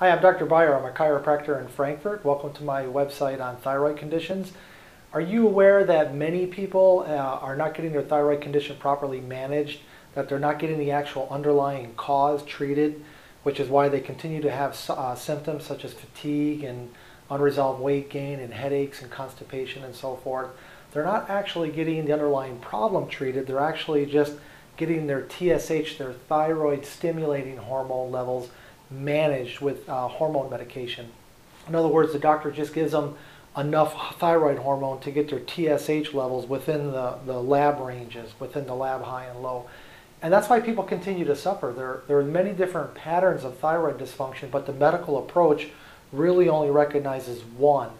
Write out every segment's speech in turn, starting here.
Hi, I'm Dr. Byer. I'm a chiropractor in Frankfurt. Welcome to my website on thyroid conditions. Are you aware that many people are not getting their thyroid condition properly managed, that they're not getting the actual underlying cause treated, which is why they continue to have symptoms such as fatigue and unresolved weight gain and headaches and constipation and so forth? They're not actually getting the underlying problem treated. They're actually just getting their TSH, their thyroid stimulating hormone levels, managed with hormone medication. In other words, the doctor just gives them enough thyroid hormone to get their TSH levels within the lab ranges, within the lab high and low. And that's why people continue to suffer. There are many different patterns of thyroid dysfunction, but the medical approach really only recognizes one.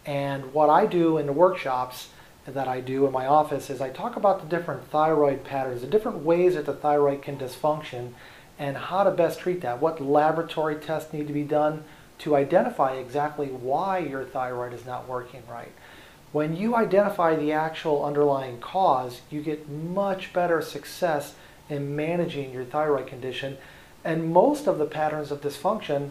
And what I do in the workshops that I do in my office is I talk about the different thyroid patterns, the different ways that the thyroid can dysfunction, and how to best treat that. What laboratory tests need to be done to identify exactly why your thyroid is not working right. When you identify the actual underlying cause, you get much better success in managing your thyroid condition, and most of the patterns of dysfunction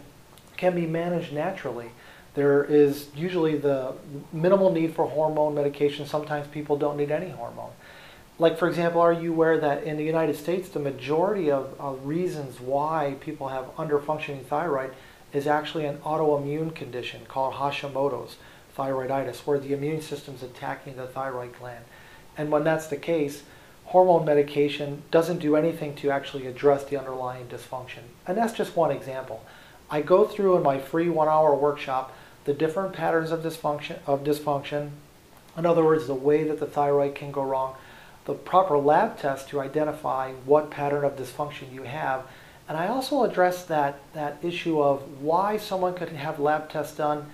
can be managed naturally. There is usually the minimal need for hormone medication. Sometimes people don't need any hormone. Like, for example, are you aware that in the United States, the majority of reasons why people have underfunctioning thyroid is actually an autoimmune condition called Hashimoto's thyroiditis, where the immune system is attacking the thyroid gland. And when that's the case, hormone medication doesn't do anything to actually address the underlying dysfunction. And that's just one example. I go through in my free 1-hour workshop the different patterns of dysfunction. In other words, the way that the thyroid can go wrong, the proper lab test to identify what pattern of dysfunction you have. And I also address that issue of why someone could have lab tests done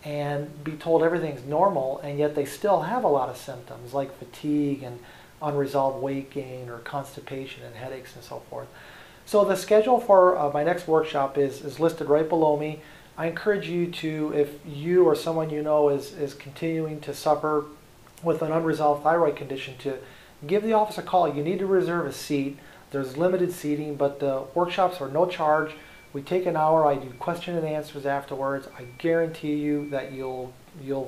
and be told everything's normal, and yet they still have a lot of symptoms like fatigue and unresolved weight gain or constipation and headaches and so forth. So the schedule for my next workshop is listed right below me. I encourage you to, if you or someone you know is continuing to suffer with an unresolved thyroid condition, to give the office a call. You need to reserve a seat. There's limited seating, but the workshops are no charge. We take an hour. I do question and answers afterwards. I guarantee you that you'll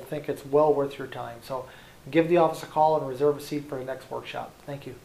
think it's well worth your time. So give the office a call and reserve a seat for the next workshop. Thank you.